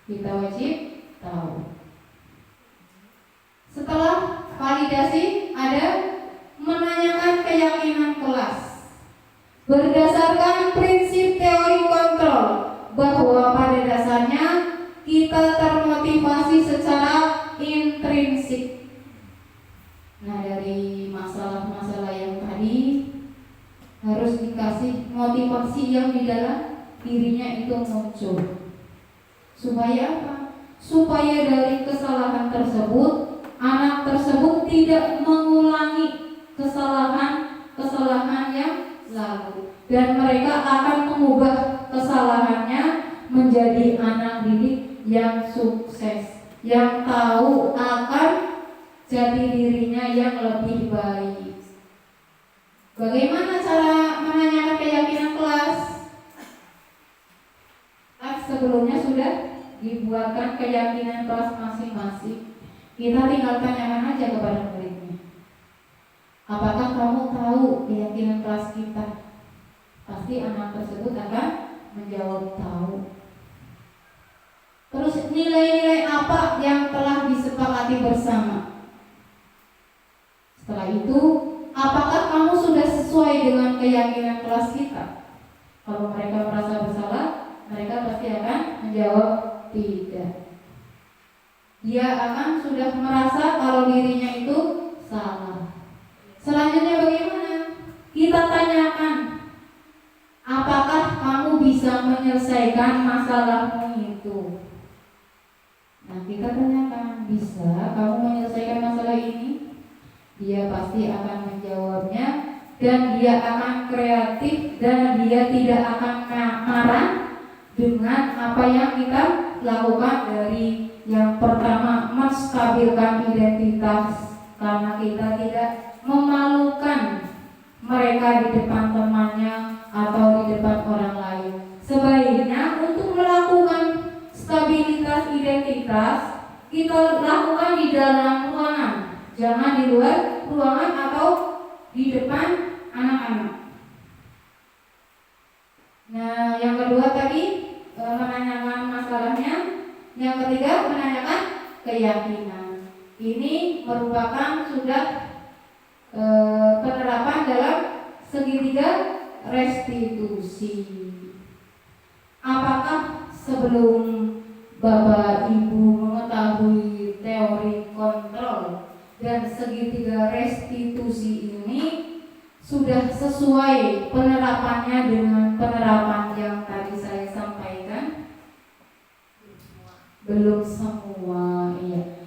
Kita wajib tahu. Setelah validasi, ada menanyakan keyakinan kelas berdasarkan prinsip teori kontrol, bahwa pada dasarnya kita termotivasi secara intrinsik. Nah, dari masalah-masalah yang tadi harus dikasih motivasi yang di dalam dirinya itu muncul. Supaya apa? Supaya dari kesalahan tersebut, anak tersebut tidak mengulangi kesalahan yang lalu, dan mereka akan mengubah kesalahannya menjadi anak didik yang sukses, yang tahu akan jati dirinya yang lebih baik. Bagaimana cara menanyakan keyakinan kelas? Sebelumnya sudah dibuatkan keyakinan kelas masing-masing. Kita tinggal tanyakan aja kepada muridnya. Apakah kamu tahu keyakinan kelas kita? Pasti anak tersebut akan menjawab tahu. Terus nilai-nilai apa yang telah disepakati bersama? Setelah itu, apakah kamu sudah sesuai dengan keyakinan kelas kita? Kalau mereka merasa bersalah, mereka pasti akan menjawab tidak. Dia akan sudah merasa kalau dirinya itu salah. Selanjutnya bagaimana? Kita tanyakan, apakah kamu bisa menyelesaikan masalahmu itu? Nah, kita tanyakan, bisa kamu menyelesaikan masalah ini? Dia pasti akan menjawabnya, dan dia akan kreatif, dan dia tidak akan marah dengan apa yang kita lakukan. Dari yang pertama, menstabilkan identitas, karena kita tidak memalukan mereka di depan temannya atau di depan orang lain. Sebaiknya untuk melakukan stabilitas identitas, kita lakukan di dalam ruangan, jangan di luar ruangan atau di depan anak-anak. Nah, yang kedua tadi menanyakan masalahnya. Yang ketiga, menanyakan keyakinan. Ini merupakan sudah penerapan dalam segitiga restitusi. Apakah sebelum Bapak Ibu mengetahui teori kontrol dan segitiga restitusi ini sudah sesuai penerapannya dengan penerapan yang tadi saya sampaikan? Belum semua, iya.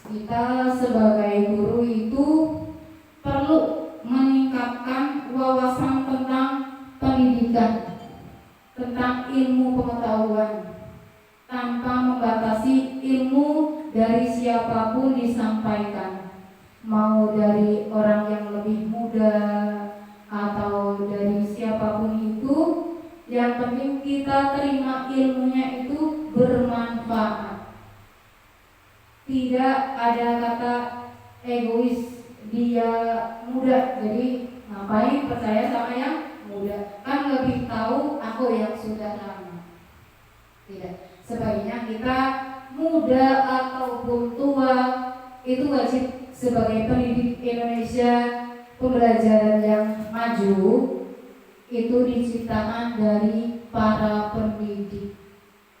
Kita sebagai guru itu perlu meningkatkan wawasan tentang pendidikan, tentang ilmu pengetahuan, tanpa membatasi ilmu dari siapapun disampaikan, mau dari orang yang lebih muda atau dari siapapun itu. Yang penting kita terima ilmunya itu bermanfaat. Tidak ada kata egois, dia muda jadi ngapain percaya sama yang muda, kan lebih tahu aku yang sudah lama. Tidak, sebaiknya kita muda ataupun tua itu wajib sebagai pendidik Indonesia. Pembelajaran yang maju itu diciptakan dari para pendidik.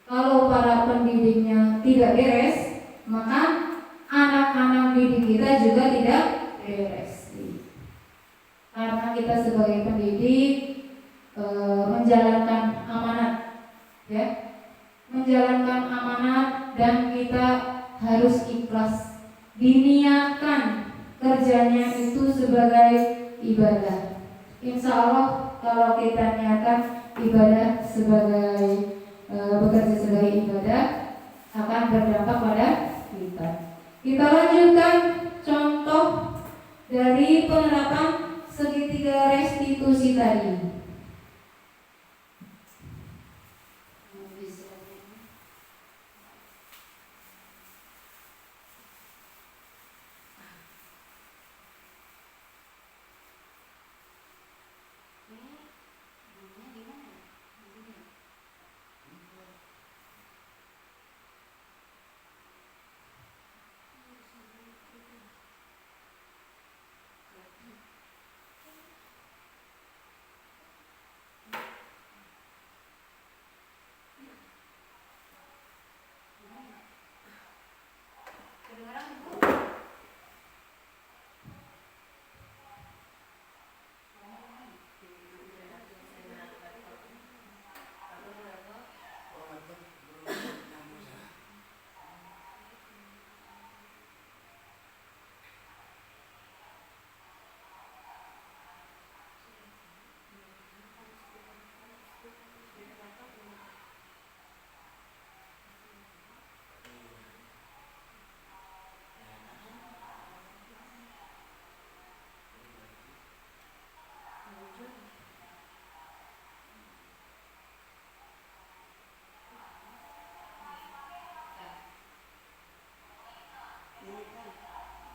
Kalau para pendidiknya tidak beres, maka anak-anak didik kita juga tidak beres. Karena kita sebagai sebagai pendidik menjalankan amanat, ya, menjalankan amanat, dan kita harus ikhlas. Diniatkan kerjanya itu sebagai ibadah. Insya Allah kalau kita niatkan ibadah sebagai bekerja sebagai ibadah akan berdampak pada kita. Kita lanjutkan contoh dari penerapan segitiga restitusi tadi.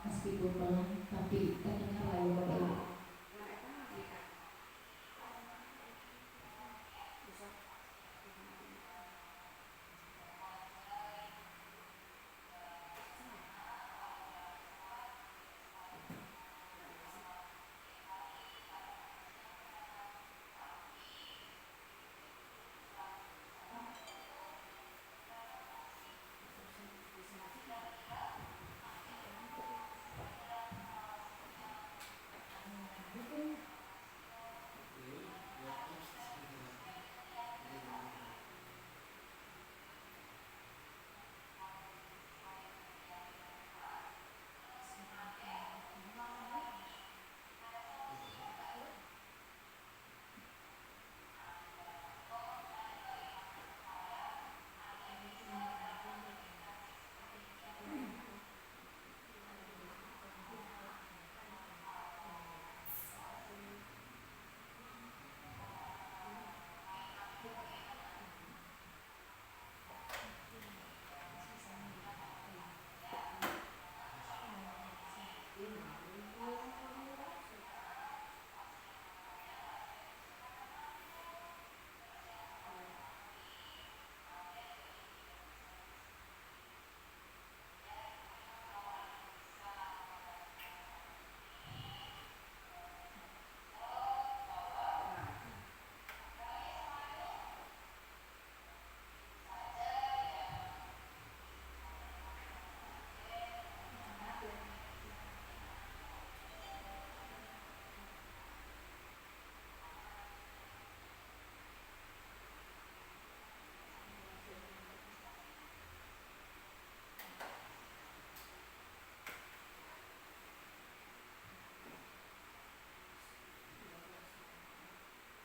Meskipun pelan, tapi terdengar lalu baik.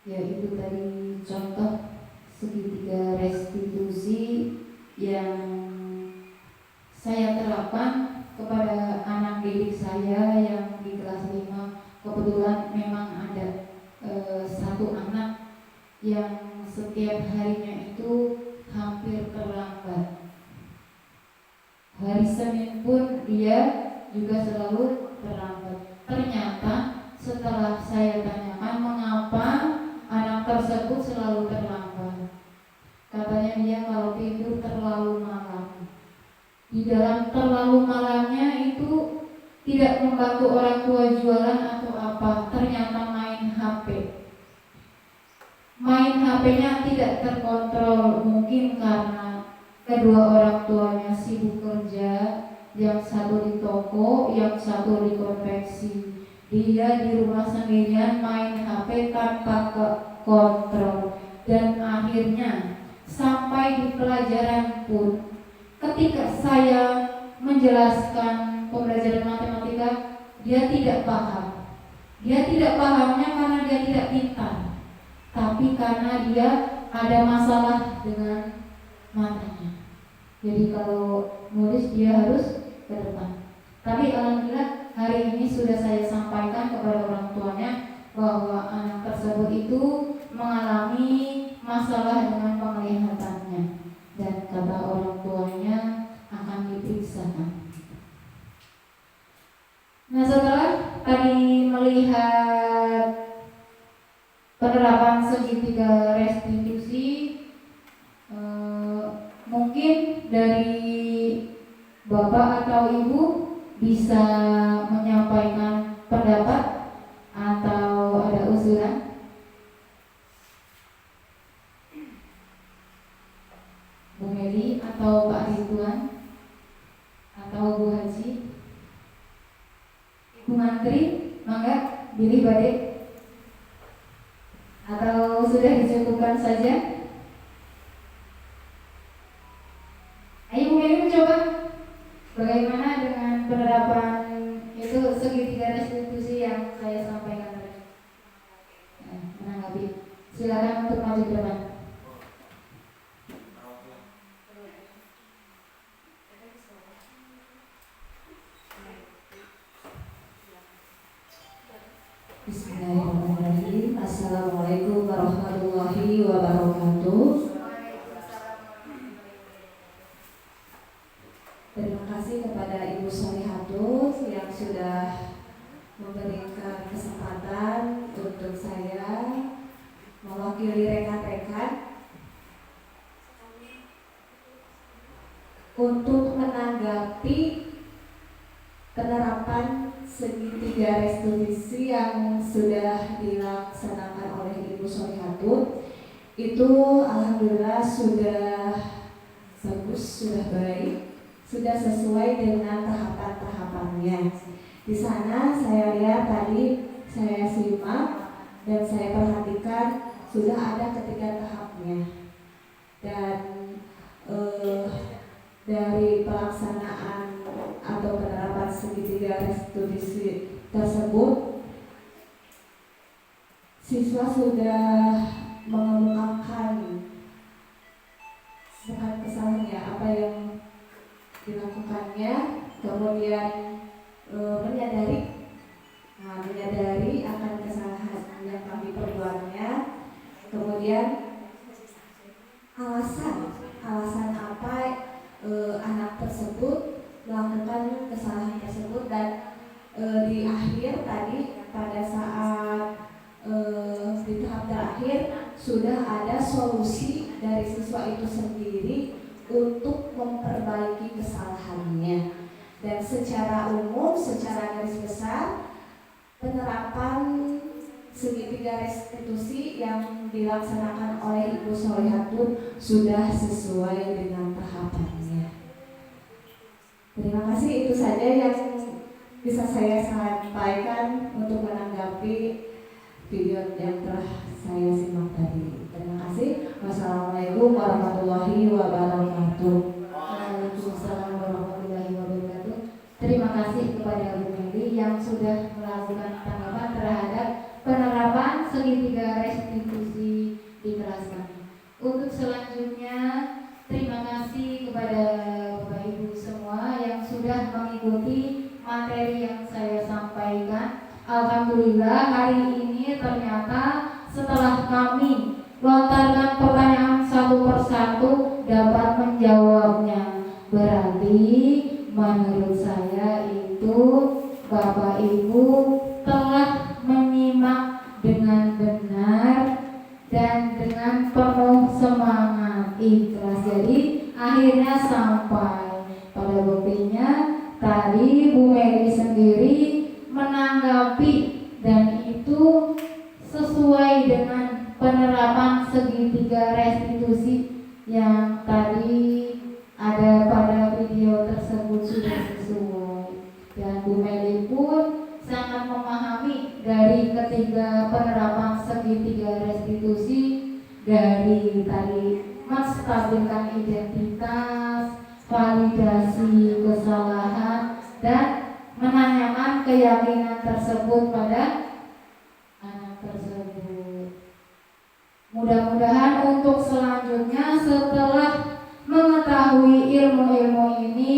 Ya, itu tadi contoh segitiga restitusi yang saya terapkan kepada anak didik saya yang di kelas 5. Kebetulan memang ada satu anak yang setiap harinya itu hampir terlambat. Hari Senin pun dia juga selalu terlambat. Ternyata setelah saya tanyakan mengapa anak tersebut selalu terlambat, katanya dia kalau tidur terlalu malam. Di dalam terlalu malamnya itu tidak membantu orang tua jualan atau apa, ternyata main HP. Main HP-nya tidak terkontrol, mungkin karena kedua orang tuanya sibuk kerja, yang satu di toko, yang satu di konveksi. Dia di rumah sendirian main HP tanpa kontrol, dan akhirnya sampai di pelajaran pun ketika saya menjelaskan pembelajaran matematika, dia tidak paham. Dia tidak pahamnya karena dia tidak pintar, tapi karena dia ada masalah dengan matanya. Jadi kalau nulis dia harus ke depan. Tapi alhamdulillah hari ini sudah saya sampaikan kepada orang tuanya bahwa anak tersebut itu mengalami masalah dengan penglihatannya, dan kata orang tuanya akan diperiksakan. Nah, setelah tadi melihat penerapan segitiga restitusi, mungkin dari Bapak atau Ibu bisa menyampaikan pendapat atau ada usulan. Bu Meli atau Pak Ridwan atau Bu Haji, Ibu Mantri, mangga pilih badai, atau sudah dicukupkan saja? Ayo Bu Meli mencoba. Bagaimana dengan penerapan itu segitiga restitusi yang saya sampaikan tadi? Menanggapi. Silakan untuk maju ke depan. Bismillahirrahmanirrahim. Assalamualaikum warahmatullahi wabarakatuh. Terima kasih kepada Ibu Solihatul yang sudah memberikan kesempatan untuk saya mewakili rekan-rekan untuk menanggapi penerapan segitiga restitusi yang sudah dilaksanakan oleh Ibu Solihatul. Itu alhamdulillah sudah bagus, sudah baik, sudah sesuai dengan tahapan-tahapannya. Di sana saya lihat tadi, saya simak dan saya perhatikan sudah ada ketiga tahapnya. Dan dari pelaksanaan atau penerapan segitiga restitusi tersebut, siswa sudah mengemukakan bukan kesalahannya apa yang dilakukannya, kemudian menyadari akan kesalahan yang kami perbuatnya, kemudian alasan apa anak tersebut melakukan kesalahan tersebut, dan di akhir tadi pada saat di tahap terakhir sudah ada solusi dari siswa itu sendiri untuk memperbaiki kesalahannya. Dan secara umum, secara garis besar, penerapan segitiga restitusi yang dilaksanakan oleh Ibu Solihatul sudah sesuai dengan tahapannya. Terima kasih, itu saja yang bisa saya sampaikan untuk menanggapi video yang telah saya simak tadi. Terima kasih. Wassalamualaikum warahmatullahi wabarakatuh. Waalaikumsalam warahmatullahi wabarakatuh. Terima kasih kepada Bu Meli yang sudah melakukan tanggapan terhadap penerapan segitiga restitusi di kelas kami. Untuk selanjutnya, terima kasih kepada Bapak Ibu semua yang sudah mengikuti materi yang saya sampaikan. Alhamdulillah hari ini ternyata setelah kami lontarkan pertanyaan satu persatu dapat menjawabnya. Berarti menurut saya itu Bapak Ibu telah menyimak dengan benar dan dengan penuh semangat, ikhlas. Jadi akhirnya sampai pada buktinya tadi Bu Meli sendiri menanggapi, dan itu sesuai dengan penerapan segitiga restitusi yang tadi ada pada video tersebut sudah sesuai. Dan Bu Meli pun sangat memahami memvalidasi kesalahan dan menanyakan keyakinan tersebut pada anak tersebut. Mudah-mudahan untuk selanjutnya setelah mengetahui ilmu-ilmu ini,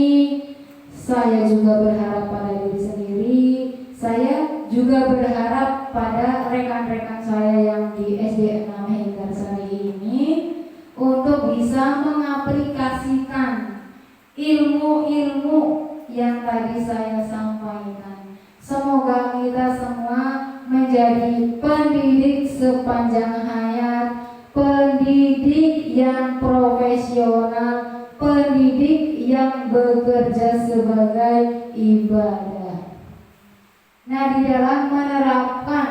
saya juga berharap pada diri sendiri, saya juga berharap pada rekan-rekan saya yang di SD 6 Hendarsari ini untuk bisa mengaplikasikan ilmu-ilmu yang tadi saya sampaikan. Semoga kita semua menjadi pendidik sepanjang hayat, pendidik yang profesional, pendidik yang bekerja sebagai ibadah. Nah, di dalam menerapkan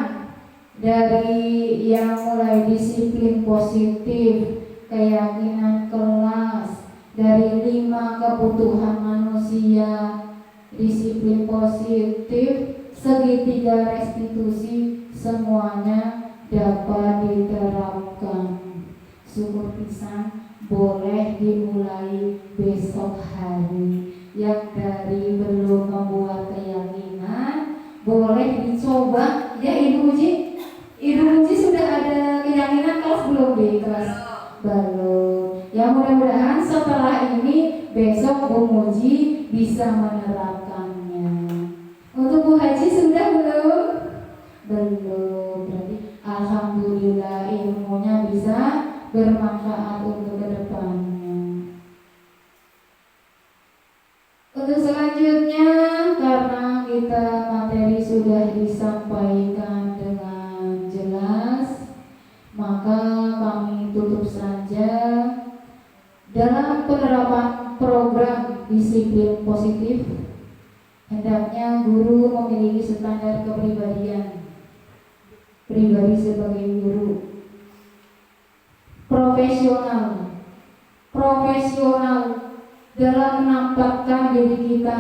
dari yang mulai disiplin positif, keyakinan kelas, dari 5 kebutuhan manusia, disiplin positif, segitiga restitusi, semuanya dapat diterapkan. Syukur pisan, boleh dimulai besok hari. Yang dari belum membuat keyakinan, boleh dicoba. Ya Ibu Muji, Ibu Muji sudah ada keyakinan kelas belum di kelas? Belum. Ya mudah-mudahan setelah ini besok Bu Muji bisa menerapkannya. Untuk Bu Haji sudah belum? Belum. Berarti alhamdulillah ilmunya bisa bermanfaat untuk kedepannya. Untuk selanjutnya, karena kita materi sudah disampaikan dengan jelas, maka kami tutup saja. Dalam penerapan program disiplin positif, hendaknya guru memiliki standar kepribadian pribadi sebagai guru, profesional dalam menampakkan diri kita,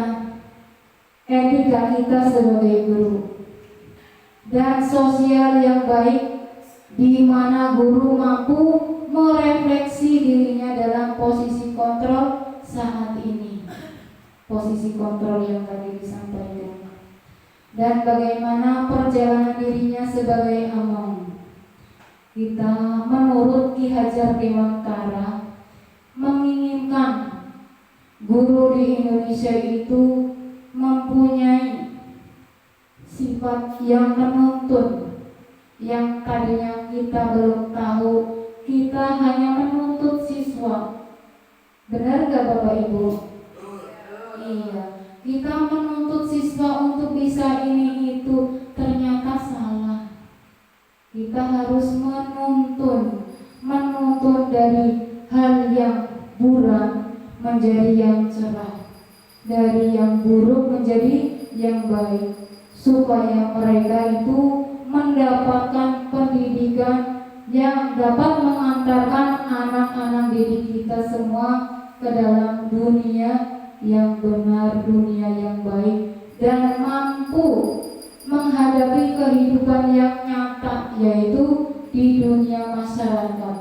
etika kita sebagai guru, dan sosial yang baik, di mana guru mampu merefleksi dirinya dalam posisi kontrol saat ini, posisi kontrol yang tadi disampaikan, dan bagaimana perjalanan dirinya sebagai among. Kita menurut Ki Hajar Dewantara menginginkan guru di Indonesia itu mempunyai sifat yang menuntun, yang tadinya kita belum tahu, kita hanya menuntut siswa. Benar gak Bapak Ibu? Iya, kita menuntut siswa untuk bisa ini itu, ternyata salah. Kita harus menuntun dari hal yang buram menjadi yang cerah, dari yang buruk menjadi yang baik, supaya mereka itu mendapatkan pendidikan yang dapat mengantarkan anak-anak didik kita semua ke dalam dunia yang benar, dunia yang baik, dan mampu menghadapi kehidupan yang nyata, yaitu di dunia masyarakat.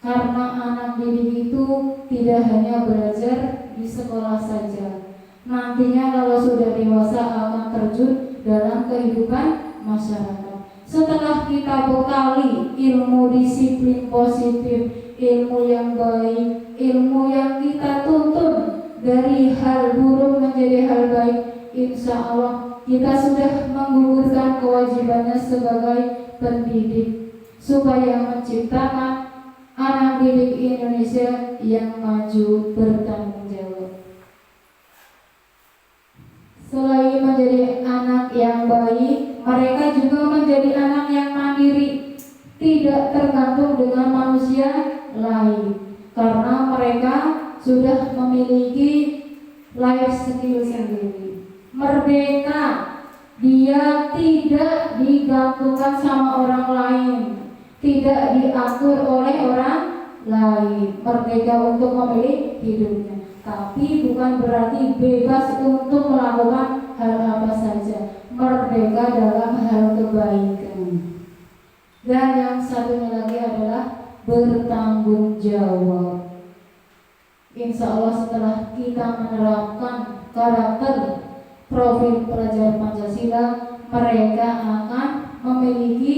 Karena anak didik itu tidak hanya belajar di sekolah saja, nantinya kalau sudah dewasa akan terjun dalam kehidupan masyarakat. Setelah kita bekali ilmu disiplin positif, ilmu yang baik, ilmu yang kita tuntun dari hal buruk menjadi hal baik, insya Allah kita sudah menggugurkan kewajibannya sebagai pendidik, supaya menciptakan anak didik Indonesia yang maju bertanggung jawab. Selain menjadi anak yang baik, mereka juga menjadi anak yang mandiri, tidak tergantung dengan manusia lain, karena mereka sudah memiliki life skill sendiri, merdeka. Dia tidak digantungkan sama orang lain, tidak diatur oleh orang lain, merdeka untuk memilih hidupnya. Tapi bukan berarti bebas untuk melakukan hal apa saja, merdeka dalam hal kebaikan. Dan yang satunya lagi adalah bertanggung jawab. Insya Allah setelah kita menerapkan karakter profil pelajar Pancasila, mereka akan memiliki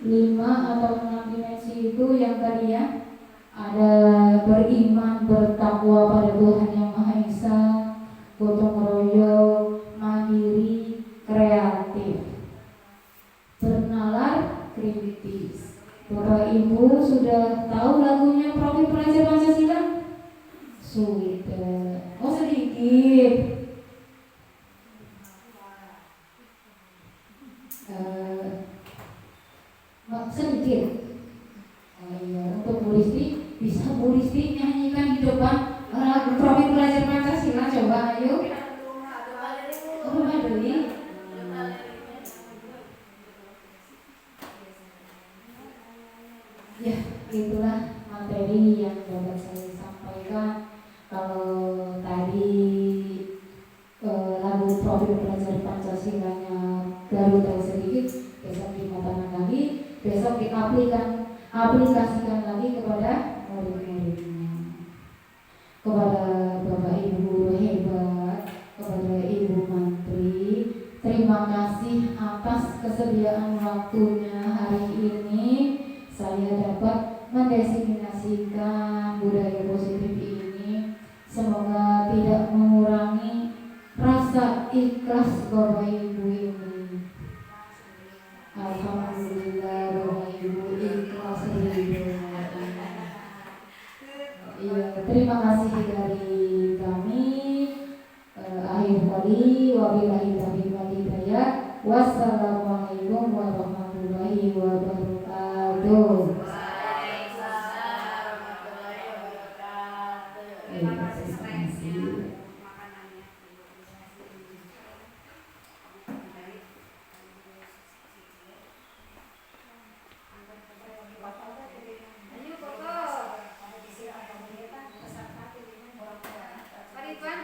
5 atau 6 dimensi itu yang tadi ya. Ada beriman, bertakwa pada Tuhan Yang Maha Esa, gotong royong, mandiri, kreatif, bernalar, kritis. Bapak Ibu sudah tahu lagunya profil pelajar Pancasila? Sudah. Oh sedikit. Sedikit. Oh iya, untuk Bu Risti, bisa Bu Risti nyanyikan di depan lagu profil pelajar Pancasila, coba ayo. Oh, Madeli. Ya, itulah materi yang dapat saya sampaikan. Kalau tadi lagu profil pelajar Pancasilanya baru tahu sedikit, besok dimatangkan lagi, besok aplikasikan lagi kepada murid-muridnya, kepada Bapak Ibu guru hebat, kepada Ibu Menteri. Terima kasih atas kesediaan waktunya hari ini. Saya dapat mendefinisikan budaya positif ini. Semoga tidak mengurangi rasa ikhlas Bapak Ibu ini. Alhamdulillah Bapak Ibu ikhlas ridho. Iya, terima kasih dari kami. Akhir kali wabillahi taufiq wal hidayah. Wassalamualaikum warahmatullahi wabarakatuh. Pak Ridwan